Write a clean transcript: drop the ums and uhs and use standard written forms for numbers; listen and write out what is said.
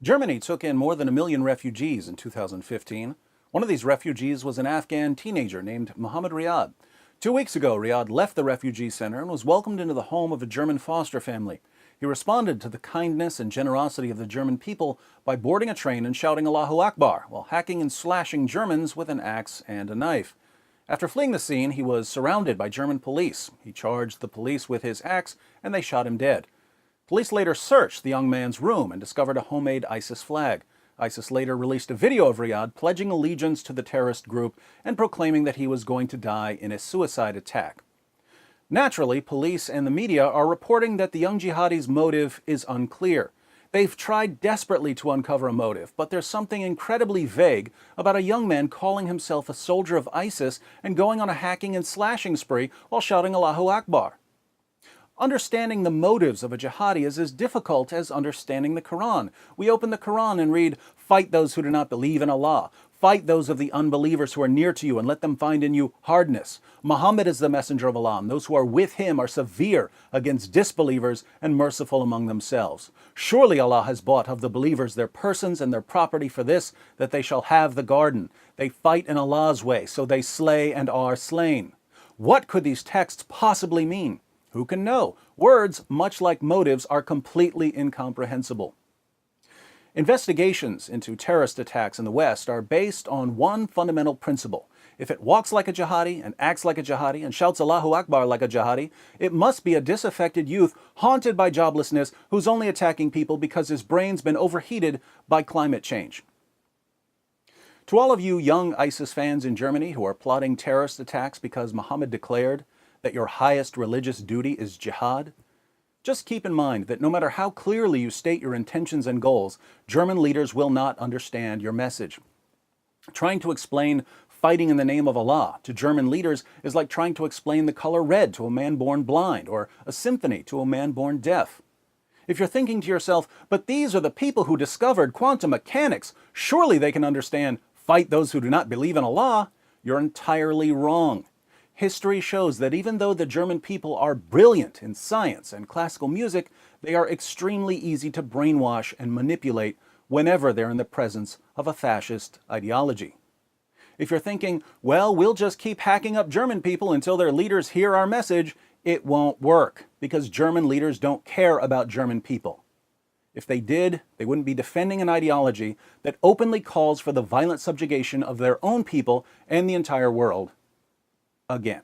Germany took in more than 1 million refugees in 2015. One of these refugees was an Afghan teenager named Mohammed Riyad. 2 weeks ago, Riyad left the refugee center and was welcomed into the home of a German foster family. He responded to the kindness and generosity of the German people by boarding a train and shouting Allahu Akbar while hacking and slashing Germans with an axe and a knife. After fleeing the scene, he was surrounded by German police. He charged the police with his axe and they shot him dead. Police later searched the young man's room and discovered a homemade ISIS flag. ISIS later released a video of Riyad pledging allegiance to the terrorist group and proclaiming that he was going to die in a suicide attack. Naturally, police and the media are reporting that the young jihadi's motive is unclear. They've tried desperately to uncover a motive, but there's something incredibly vague about a young man calling himself a soldier of ISIS and going on a hacking and slashing spree while shouting Allahu Akbar. Understanding the motives of a jihadi is as difficult as understanding the Quran. We open the Quran and read, "Fight those who do not believe in Allah. Fight those of the unbelievers who are near to you and let them find in you hardness. Muhammad is the messenger of Allah, and those who are with him are severe against disbelievers and merciful among themselves. Surely Allah has bought of the believers their persons and their property for this, that they shall have the garden. They fight in Allah's way, so they slay and are slain." What could these texts possibly mean? Who can know? Words, much like motives, are completely incomprehensible. Investigations into terrorist attacks in the West are based on one fundamental principle. If it walks like a jihadi and acts like a jihadi and shouts Allahu Akbar like a jihadi, it must be a disaffected youth haunted by joblessness who's only attacking people because his brain's been overheated by climate change. To all of you young ISIS fans in Germany who are plotting terrorist attacks because Muhammad declared that your highest religious duty is jihad, just keep in mind that no matter how clearly you state your intentions and goals, German leaders will not understand your message. Trying to explain fighting in the name of Allah to German leaders is like trying to explain the color red to a man born blind or a symphony to a man born deaf. If you're thinking to yourself, but these are the people who discovered quantum mechanics, surely they can understand fight those who do not believe in Allah, you're entirely wrong. History shows that even though the German people are brilliant in science and classical music, they are extremely easy to brainwash and manipulate whenever they're in the presence of a fascist ideology. If you're thinking, well, we'll just keep hacking up German people until their leaders hear our message, it won't work, because German leaders don't care about German people. If they did, they wouldn't be defending an ideology that openly calls for the violent subjugation of their own people and the entire world again.